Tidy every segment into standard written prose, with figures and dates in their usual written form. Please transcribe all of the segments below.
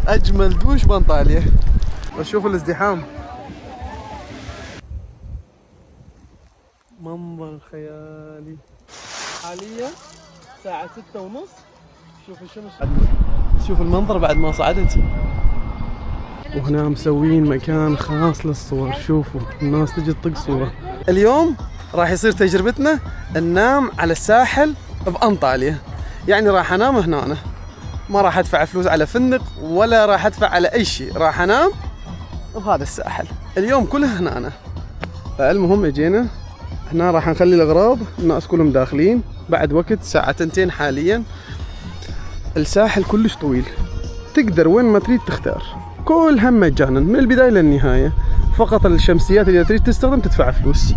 اجمل دوش بانطاليا. وشوفوا الازدحام، منظر خيالي. حاليا الساعة 6:30. شوف الشمس، شوف المنظر بعد ما صعدت. وهنا مسوين مكان خاص للصور. شوفوا الناس تجي تطق صور. اليوم راح يصير تجربتنا ننام على الساحل بأنطاليا. يعني راح انام هنا، ما راح ادفع فلوس على فندق ولا راح ادفع على اي شيء، راح انام بهذا الساحل اليوم كله هنا. المهم اجينا هنا، راح نخلي الاغراض، الناس كلهم داخلين بعد وقت ساعة 2 حاليا. الساحل كلش طويل، تقدر وين ما تريد تختار، كلها مجانا من البداية للنهاية. فقط الشمسيات اللي تريد تستخدم تدفع فلوس.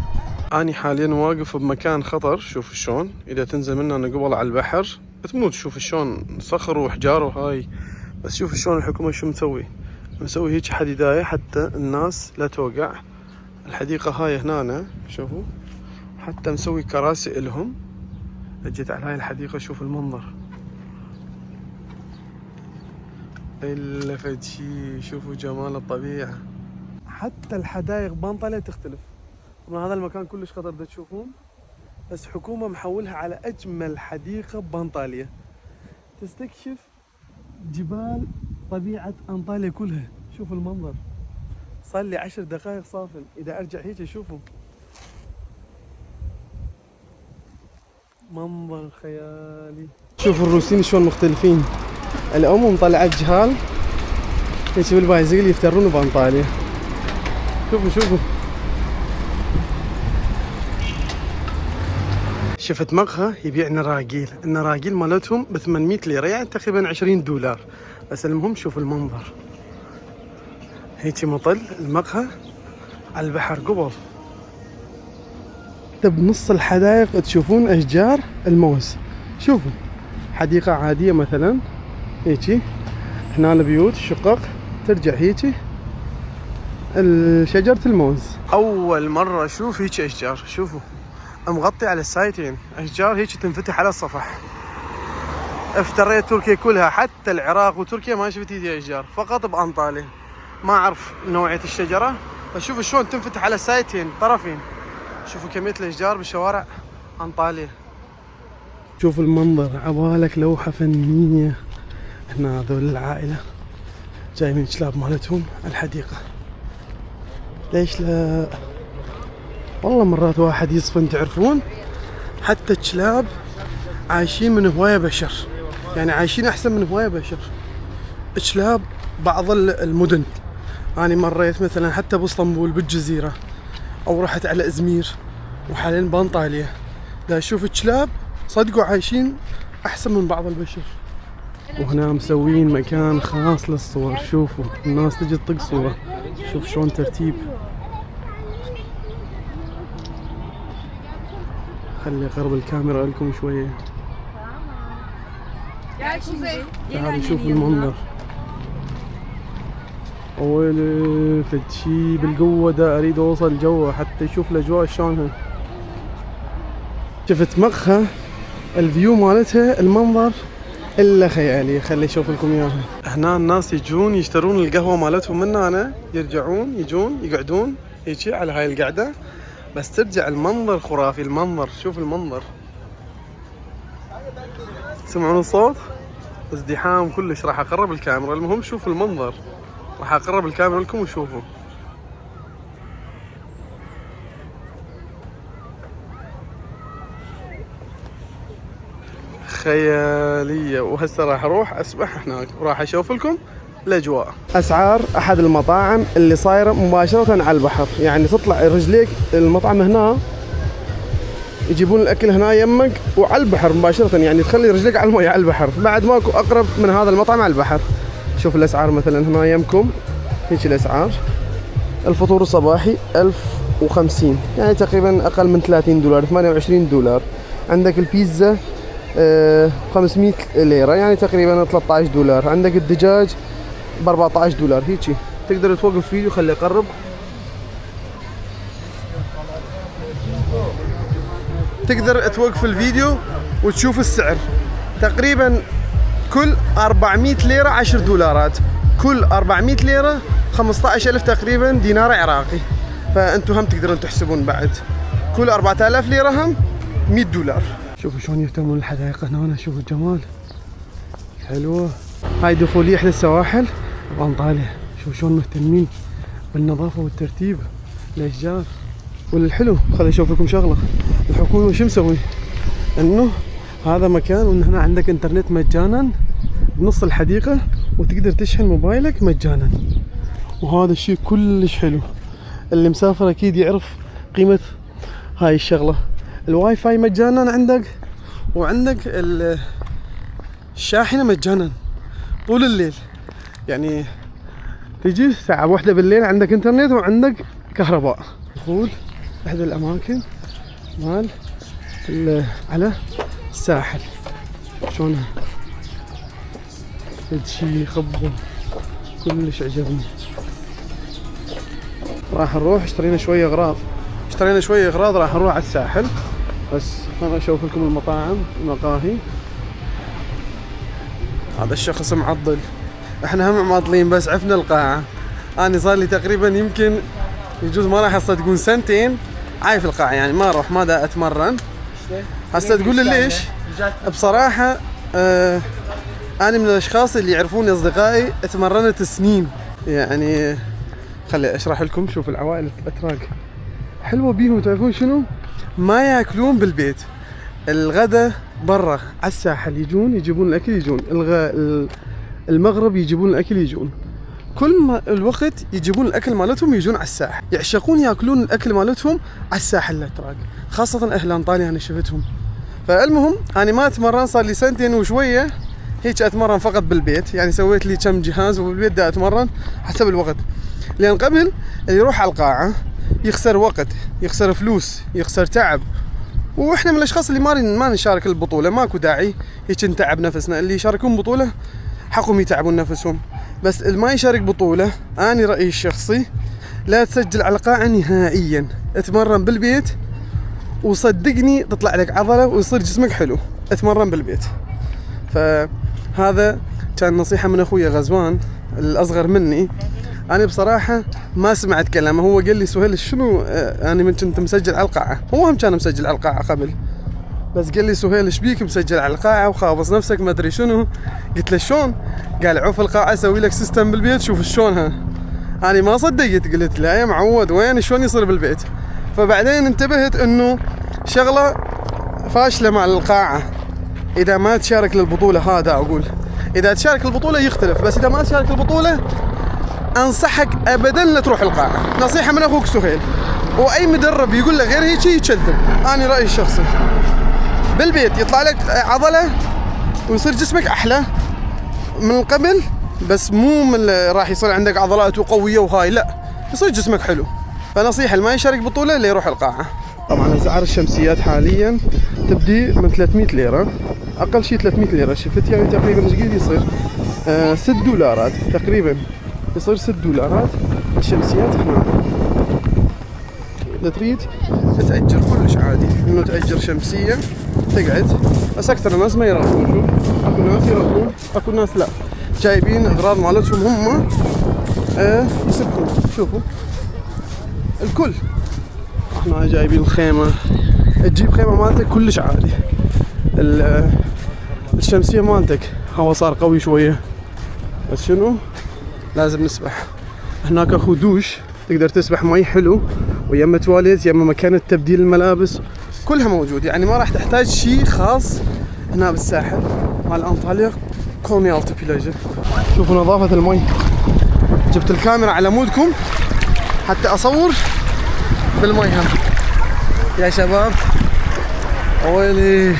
أنا حاليا واقف بمكان خطر. شوف شلون إذا تنزل منه أنا قبل على البحر بتموت. شوف شلون صخر وحجار وهاي. بس شوف شلون الحكومة شو مسوي هيك حديداية حتى الناس لا توقع. الحديقة هاي هنا شوفوا، حتى مسوي كراسي إلهم. اجيت على هاي الحديقة، شوف المنظر إلا فد شي. شوفوا جمال الطبيعة، حتى الحدائق بانطاليا تختلف. طبعا هذا المكان كلش خطر دا تشوفون، بس حكومة محولها على أجمل حديقة بانطاليا. تستكشف جبال طبيعة أنطاليا كلها. شوفوا المنظر، صار لي 10 دقائق صافن. إذا أرجع هيك شوفوا منظر خيالي. شوفوا الروسيين شلون مختلفين. الأم مطلعت جهال هيك بالبايزيكل يفترون بأنطاليا. شوفوا شفت مقهى يبيع نراجيل. النراجيل مالتهم ب 800 ليرة، يعني تقريبا 20 دولار. بس المهم شوف المنظر، هيك مطل المقهى على البحر قبل. بنص الحدائق تشوفون أشجار الموز. شوفوا حديقة عادية مثلا هيك، هنا البيوت شقق ترجع هيك شجرة الموز. أول مرة أشوف هيك أشجار. شوفوا مغطي على السايتين، أشجار هيك تنفتح على الصفح. افتريت تركيا كلها، حتى العراق وتركيا ما شفت هيك أشجار، فقط بأنطاليا. ما أعرف نوعية الشجرة، بس شوفوا شلون تنفتح على السايتين طرفين. شوفوا كمية الأشجار بشوارع أنطاليا. شوفوا المنظر، عبالك لوحة فنية. هنا هذول العائلة جايبين كلاب مالتهم الحديقة. ليش لا؟ والله مرات واحد يصفن. تعرفون حتى الكلاب عايشين من هواية بشر، يعني عايشين أحسن من هواية بشر. كلاب بعض المدن، أنا مريت مثلا حتى باسطنبول بالجزيرة، أو رحت على إزمير، وحاليا بانطاليا، دا أشوف الكلاب صدقوا عايشين أحسن من بعض البشر. وهنا مسوين مكان خاص للصور. شوفوا الناس تجي تطق صور. شوف شلون ترتيب. خلي اقرب الكاميرا لكم شويه. تعالوا شوف المنظر. ويلي فد شي بالقوه دا اريد اوصل جوا حتى اشوف الاجواء شلونها. شفت مقهى الفيو مالتها المنظر الا خيالي. خلي اشوف لكم اياها. هنا الناس يجون يشترون القهوه مالتهم من هنا، يرجعون يجون يقعدون هيك على هاي القعده. بس ترجع المنظر خرافي. المنظر شوف المنظر، تسمعون الصوت؟ ازدحام كلش. راح اقرب الكاميرا. المهم شوف المنظر، راح اقرب الكاميرا لكم وشوفوا. خيالية. وهسه راح اروح اسبح هناك وراح اشوف لكم الاجواء. اسعار احد المطاعم اللي صايره مباشره على البحر، يعني تطلع رجليك المطعم هنا، يجيبون الاكل هنا يمك وعلى البحر مباشره، يعني تخلي رجليك على المويه على البحر. بعد ماكو اقرب من هذا المطعم على البحر. شوف الاسعار مثلا هنا يمكم هيك الاسعار. الفطور الصباحي 1050، يعني تقريبا اقل من 30 دولار، 28 دولار. عندك البيتزا 500 ليرة، يعني تقريبا 13 دولار. عندك الدجاج ب 14 دولار. هيجي تقدر توقف فيديو. خلي اقرب. تقدر توقف الفيديو وتشوف السعر. تقريبا كل 400 ليرة 10 دولارات. كل 400 ليرة 15,000 تقريبا دينار عراقي. فأنتم هم تقدرون تحسبون بعد كل 4000 ليرة هم 100 دولار. شوفوا شلون يهتمون الحدائق هنا، شوفوا الجمال حلوة. هاي دخولية إحدى السواحل بأنطاليا. شوفوا شلون مهتمين بالنظافة والترتيب الأشجار. والحلو خليني أشوف لكم شغلة، الحكومة شو مسوي؟ إنه هذا مكان وإن هنا عندك إنترنت مجانا بنص الحديقة وتقدر تشحن موبايلك مجانا، وهذا الشيء كلش حلو. اللي مسافر أكيد يعرف قيمة هاي الشغلة. الواي فاي مجانا عندك، وعندك الشاحنة مجانا طول الليل. يعني تجي ساعة واحدة بالليل عندك انترنت وعندك كهرباء. دخول احدى الاماكن مال على الساحل. شلون شي يخبل كلش عجبني. راح نروح اشترينا شوية اغراض راح نروح على الساحل. بس انا اشوف لكم المطاعم المقاهي. هذا الشخص معضل، احنا هم معضلين بس عفنا القاعة. انا صار لي تقريبا يمكن يجوز ما راح تصدقون سنتين عايف القاعة، يعني ما اروح ما دا اتمرن. هسه تقول لي ليش؟ بصراحة انا من الاشخاص اللي يعرفوني اصدقائي اتمرنت سنين. يعني خلي اشرح لكم. شوف العوائل الاتراك حلوة بيهم، تعرفون شنو؟ ما ياكلون بالبيت، الغداء برا على الساحل، يجيبون الاكل، يجون المغرب يجيبون الاكل، يجون كل ما الوقت يجيبون الاكل مالتهم يجون على الساحل. يعشقون ياكلون الاكل مالتهم على الساحل الاتراك، خاصة اهل انطاليا انا شفتهم. فالمهم انا ما اتمرن صار لي سنتين وشوية هيك، اتمرن فقط بالبيت. يعني سويت لي كم جهاز وبالبيت دا اتمرن حسب الوقت. لان قبل اللي يروح على القاعة يخسر وقت، يخسر فلوس، يخسر تعب. واحنا من الاشخاص اللي ما نشارك البطولة، ماكو داعي هيك نتعب نفسنا. اللي يشاركون بطولة حقهم يتعبون نفسهم، بس اللي ما يشارك بطولة أنا رأيي الشخصي لا تسجل على القاعة نهائيا. اتمرن بالبيت وصدقني تطلع لك عضلة ويصير جسمك حلو. اتمرن بالبيت. فهذا كان نصيحة من أخويا غزوان الأصغر مني. أنا بصراحة ما سمعت كلامه، هو قال لي سهيل شنو أنا من كنت مسجل على القاعة، هو هم كان مسجل على القاعة قبل، بس قال لي سهيل ايش بيك مسجل على القاعة وخابص نفسك ما ادري شنو. قلت له شلون؟ قال عوف القاعة اسوي لك سيستم بالبيت شوف شلونها. انا ما صدقت، قلت لا يا معود وين شلون يصير بالبيت. فبعدين انتبهت انه شغلة فاشلة مع القاعة اذا ما تشارك للبطولة. هذا اقول اذا تشارك البطولة يختلف، بس اذا ما تشارك البطولة انصحك ابدا لا تروح القاعة. نصيحة من اخوك سهيل، واي مدرب يقول له غير هيك يكذب. انا رايي الشخصي بالبيت يطلع لك عضلة ويصير جسمك احلى من قبل، بس مو من راح يصير عندك عضلات وقوية وهاي، لا يصير جسمك حلو. فنصيحة اللي ما يشارك بطولة اللي يروح القاعة. طبعا اسعار الشمسيات حاليا تبدي من 300 ليرة، اقل شيء 300 ليرة. شفت يعني تقريبا ايش قد يصير؟ 6 دولارات تقريبا، يصير 6 دولارات الشمسيات هنا. إذا تريد تأجر كلش عادي، إنه تأجر شمسية تقعد، بس أكثر الناس ما يرغبون. شوف أكو ناس يرغبون، أكو ناس لا، جايبين أغراض مالتهم هم يسبحون. شوفوا الكل، احنا جايبين الخيمة، تجيب خيمة مالتك كلش عادي. الشمسية مالتك هوا صار قوي شوية، بس شنو لازم نسبح. هناك اخو دوش تقدر تسبح مي حلو، ويما تواليت يما مكان تبديل الملابس كلها موجود. يعني ما راح تحتاج شيء خاص هنا بالساحل مال انطاليا كونيالتو بيلاجة. شوفوا نظافة المي. جبت الكاميرا على مودكم حتى اصور بالمي هم يا شباب. ويلي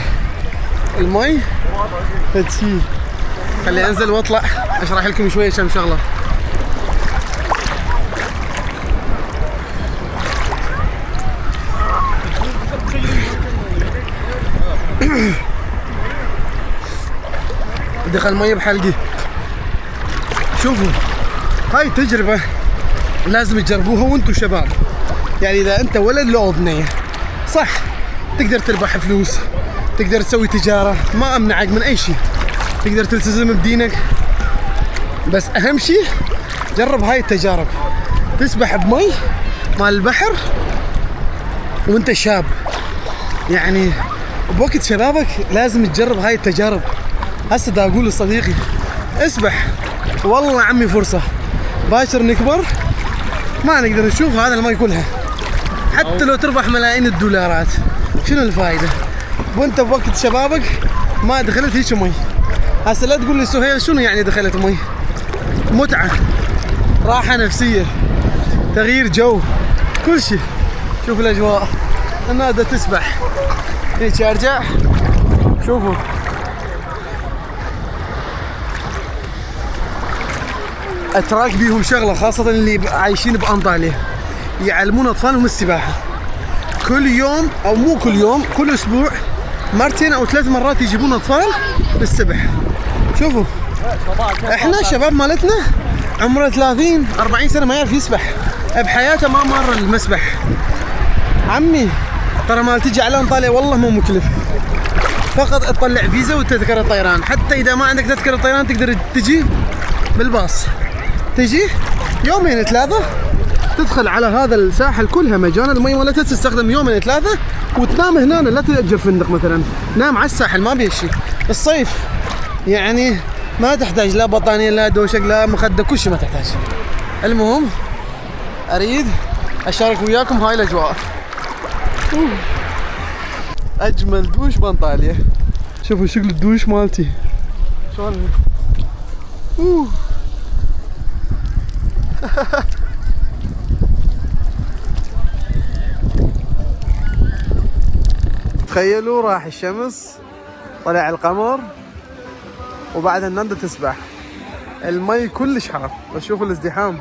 المي فتشي. خلي انزل واطلع اشرح لكم شوية كم شغلة. دخل مية بحلقي. شوفوا هاي تجربة لازم تجربوها وانتو شباب. يعني اذا انت ولد لو بنية صح تقدر تربح فلوس، تقدر تسوي تجارة، ما امنعك من اي شيء، تقدر تلتزم بدينك، بس اهم شيء جرب هاي التجارب، تسبح بمي مال البحر وانت شاب، يعني بوقت شبابك لازم تجرب هاي التجارب. هسه دا اقول لصديقي اسبح، والله عمي فرصة، باكر نكبر ما نقدر نشوف هذا المي كلها، حتى لو تربح ملايين الدولارات شنو الفائدة وانت بوقت شبابك ما دخلت هيك مي. هسه لا تقول لي سهيل شنو يعني دخلت مي، متعة، راحة نفسية، تغيير جو، كل شيء. شوف الاجواء، الناس دا تسبح هيك. ارجع شوفوا اتراك بيهم شغله، خاصه اللي عايشين بانطاليا، يعلمون اطفالهم السباحه كل يوم، او مو كل يوم، كل اسبوع مرتين او 3 مرات يجيبون اطفال للسبح. شوفوا احنا الشباب مالتنا عمره 30 40 سنه ما يعرف يسبح بحياته، ما مر المسبح. عمي ترى ما تجي على انطاليا والله مو مكلف، فقط تطلع فيزا وتذكره طيران. حتى اذا ما عندك تذكره طيران تقدر تجي بالباص، تجي يومين 3 تدخل على هذا الساحل كلها مجانا، المي مالتها تستخدم يومين 3 وتنام هنا، لا تأجر فندق مثلا، نام على الساحل ما بيشي. الصيف يعني ما تحتاج لا بطانية لا دوشك لا مخدة، كل شيء ما تحتاج. المهم اريد اشارك وياكم هاي الاجواء. اجمل دوش بانطاليا، شوفوا شكل الدوش مالتي شلون. تخيلوا راح الشمس، طلع القمر، وبعدها النمدة تسبح، المي كلش حار، بس شوفوا الازدحام.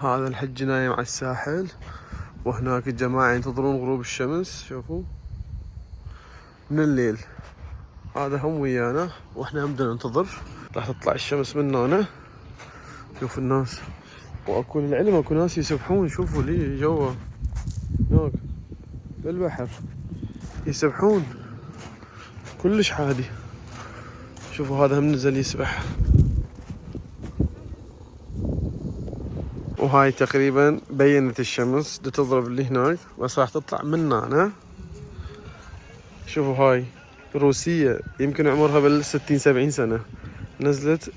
هذا الحج نايم على الساحل، وهناك الجماعة ينتظرون غروب الشمس. شوفوا من الليل، هذا هم ويانا واحنا هم بدنا ننتظر، راح تطلع الشمس من هنا. شوفوا الناس، واكو للعلم اكو ناس يسبحون، شوفوا لي جوا هناك بالبحر يسبحون كلش عادي. شوفوا هذا هم نزل يسبح، وهاي تقريبا بينت الشمس تضرب اللي هناك، بس راح تطلع من هنا. شوفوا هاي روسية يمكن عمرها بال60 70 سنة، نزلت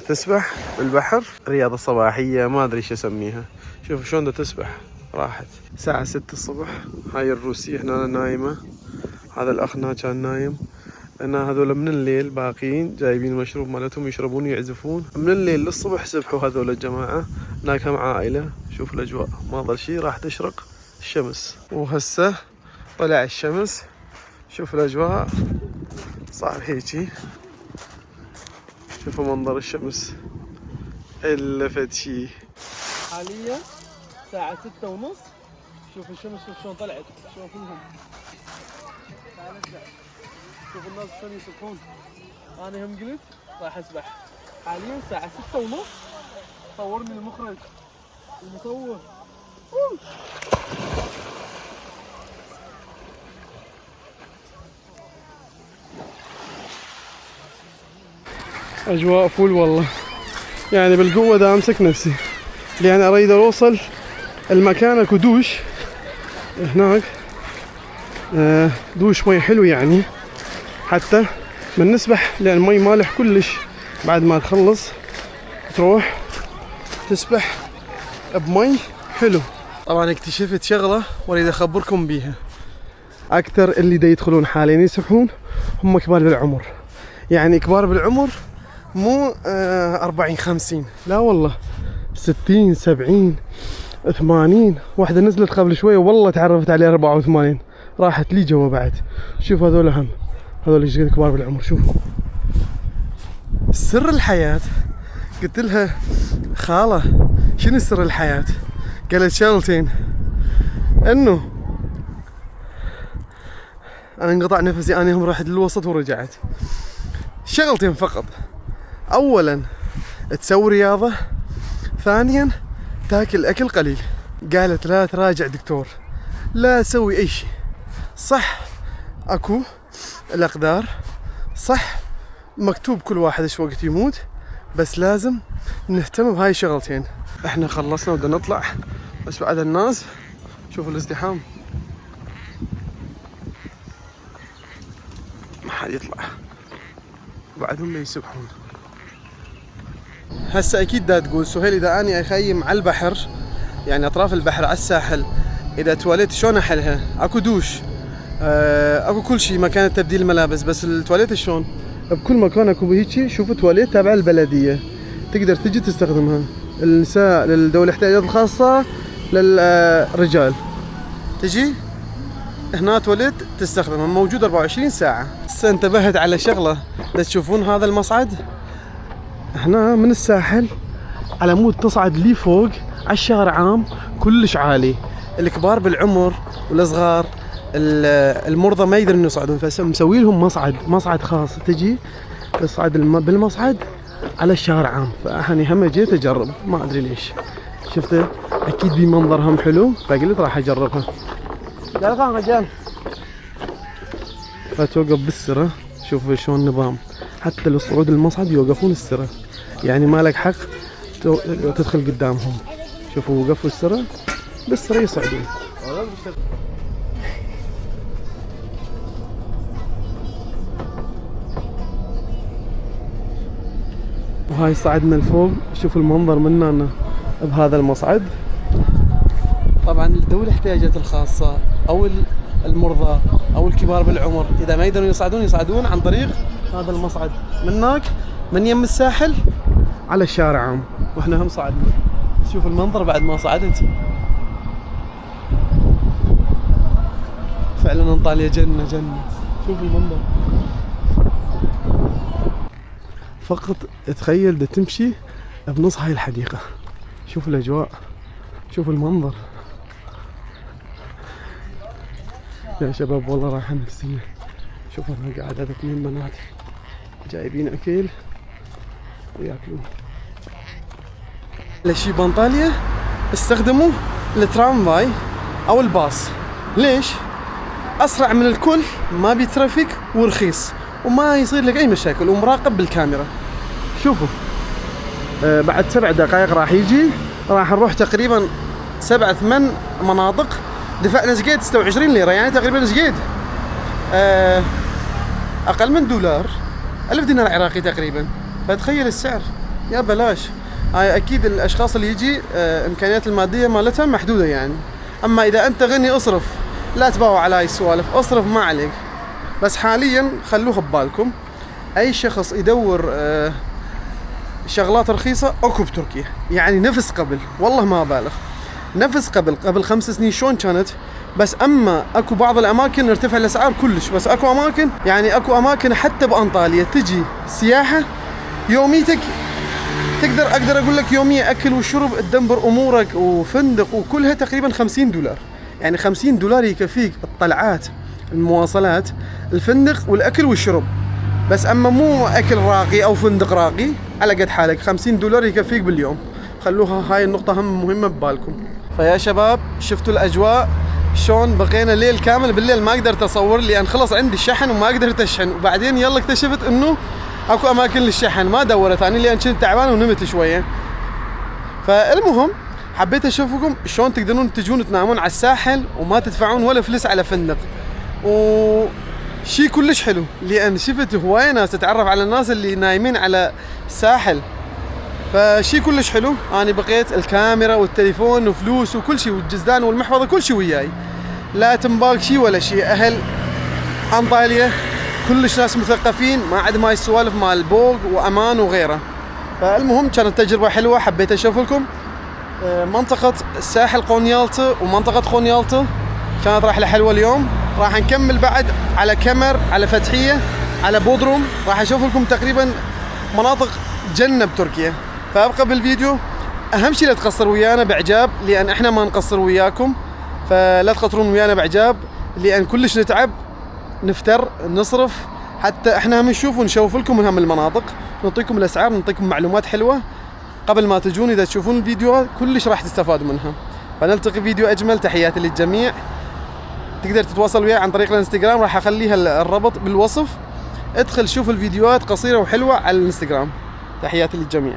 تسبح بالبحر، رياضة صباحية ما ادري ايش اسميها. شوفوا شلون دا تسبح، راحت الساعة 6 الصبح. هاي الروسية هنا نايمة، هذا الاخ هنا كان نايم. انا هذول من الليل باقيين جايبين المشروب مالتهم يشربون ويعزفون من الليل للصبح، سبحوا هذول الجماعة. هناك هم عائلة. شوف الاجواء ما ظل شي، راح تشرق الشمس، وهسه طلع الشمس. شوف الاجواء صار هيجي، شوفوا منظر الشمس الا فد شي. حاليا الساعة 6:30. شوف الشمس شلون طلعت، شوفوهم. شوف الناس شلون يسبحون. انا هم قلت راح اسبح. حاليا الساعة 6:30. صورني المخرج المصور. اجواء فول والله، يعني بالقوة دا امسك نفسي لان اريد اوصل المكان. اكو دوش هناك، دوش مي حلو يعني، حتى من نسبح لان المي مالح كلش. بعد ما تخلص تروح تسبح بمي حلو. طبعا اكتشفت شغلة واريد اخبركم بيها. اكثر اللي دا يدخلون حاليا يسبحون هم كبار بالعمر، يعني كبار بالعمر مو 40 50، لا والله 60 70 80. واحدة نزلت قبل شوية والله تعرفت عليها 84 راحت لي جوا بعد. شوف هذول هم، هذول ايش قد كبار بالعمر. شوفوا سر الحياة. قلت لها خالة شنو سر الحياة؟ قالت شغلتين، انه انا انقطع نفسي، انا هم رحت للوسط ورجعت. شغلتين فقط، اولا تسوي رياضة، ثانيا تاكل اكل قليل. قالت لا تراجع دكتور، لا اسوي اي شيء. صح اكو الاقدار، صح مكتوب كل واحد ايش وقت يموت، بس لازم نهتم بهاي الشغلتين. احنا خلصنا وبدنا نطلع، بس بعد الناس شوفوا الازدحام، ما حد يطلع، بعدهم ما يسبحون. هسه اكيد دا تقول سهيل اذا اني اخيم على البحر، يعني اطراف البحر على الساحل، اذا تواليت شلون احلها؟ اكو دوش، اكو كل شيء، مكان تبديل الملابس، بس التواليت شلون؟ بكل مكان اكو هيجي. شوفوا تواليت تابع البلديه، تقدر تجي تستخدمها. النساء للذوي الاحتياجات الخاصه، للرجال تجي هنا تواليت تستخدمها، موجود 24 ساعه. هسه انتبهت على شغله، بس تشوفون هذا المصعد هنا من الساحل على مود تصعد لي فوق على الشارع عام كلش عالي. الكبار بالعمر والصغار المرضى ما يقدرون يصعدون، فمسوي لهم مصعد خاص، تجي تصعد بالمصعد على الشارع عام. فأنا هم جيت اجرب، ما ادري ليش، شفته اكيد بمنظرهم حلو فقلت راح اجربها. دلقا رجال فتوقف بالسرة، شوفوا شلون النظام، حتى للصعود المصعد يوقفون السرة، يعني ما لك حق تدخل قدامهم. شوفوا وقفوا السرة بالسرة يصعدون. وهاي صعدنا لفوق، شوفوا المنظر من هنا بهذا المصعد. طبعا ذوي الاحتياجات الخاصة او المرضى او الكبار بالعمر اذا ما يقدرون يصعدون عن طريق هذا المصعد من هناك، من يم الساحل على الشارع عام، واحنا هم صعدنا. شوف المنظر بعد ما صعدت، فعلا انطاليا جنة. شوف المنظر، فقط تخيل دا تمشي بنص هاي الحديقة. شوف الاجواء، شوف المنظر يا شباب، والله راحة نفسية. شوف انا قاعد هذا 2 بنات جايبين اكل وياكلون. لشي بانطاليا استخدموا الترامواي او الباص. ليش؟ اسرع من الكل، ما بي ترافيك ورخيص، وما يصير لك اي مشاكل، ومراقب بالكاميرا. شوفوا بعد 7 دقائق راح يجي، راح نروح تقريبا 7-8 مناطق. دفعنا زقيد 26 ليرة، يعني تقريبا زقيد اقل من $1 1000 دينار عراقي تقريبا. فتخيل السعر يا بلاش. هاي اكيد الاشخاص اللي يجي امكانيات المادية مالتهم محدودة يعني، اما اذا انت غني اصرف، لا تباوع على هاي السوالف، اصرف ما عليك. بس حاليا خلوها ببالكم، اي شخص يدور شغلات رخيصة اكو بتركيا، يعني نفس قبل، والله ما بالغ، نفس قبل 5 سنين شلون كانت. بس اما اكو بعض الاماكن ارتفع الاسعار كلش، بس اكو اماكن، يعني اكو اماكن حتى بانطاليا تجي سياحة يوميتك، اقدر اقول لك يومية اكل وشرب تدبر امورك وفندق وكلها تقريبا $50. يعني $50 يكفيك الطلعات، المواصلات، الفندق والاكل والشرب. بس اما مو اكل راقي او فندق راقي، على قد حالك $50 يكفيك باليوم. خلوها هاي النقطة هم مهمة ببالكم. فيا شباب شفتوا الاجواء شلون؟ بقينا ليل كامل، بالليل ما قدرت اصور لان خلص عندي الشحن وما قدرت اشحن، وبعدين يلا اكتشفت انه اكو اماكن للشحن، ما دورت اني لان كنت تعبان ونمت شوية. فالمهم حبيت اشوفكم شلون تقدرون تجون تنامون على الساحل وما تدفعون ولا فلس على فندق، وشي كلش حلو. لان شفت هواية ناس تتعرف على الناس اللي نايمين على الساحل، فشي كلش حلو. انا بقيت الكاميرا والتليفون وفلوس وكل شيء والجزدان والمحفظة كل شيء وياي، لا تنباق شي ولا شي. اهل انطاليا كلش ناس مثقفين، ما عاد ما السوالف مال البوق وامان وغيره. فالمهم كانت تجربة حلوة، حبيت اشوف لكم منطقة الساحل قونيالتو ومنطقة قونيالتو. كانت رحلة حلوة اليوم. راح نكمل بعد على كمر، على فتحية، على بودروم، راح اشوف لكم تقريبا مناطق جنة بتركيا. فابقى بالفيديو. اهم شيء لا تقصر ويانا باعجاب، لان احنا ما نقصر وياكم، فلا تقصرون ويانا باعجاب، لان كلش نتعب، نفتر، نصرف، حتى احنا هم نشوف ونشوف لكم من هم المناطق، نعطيكم الأسعار، نعطيكم معلومات حلوة قبل ما تجون. إذا تشوفون الفيديو كلش راح تستفادوا منها. فنلتقي فيديو أجمل. تحياتي للجميع. تقدر تتواصل وياي عن طريق الانستغرام، راح أخليها الرابط بالوصف. ادخل شوف الفيديوهات قصيرة وحلوة على الانستغرام. تحياتي للجميع.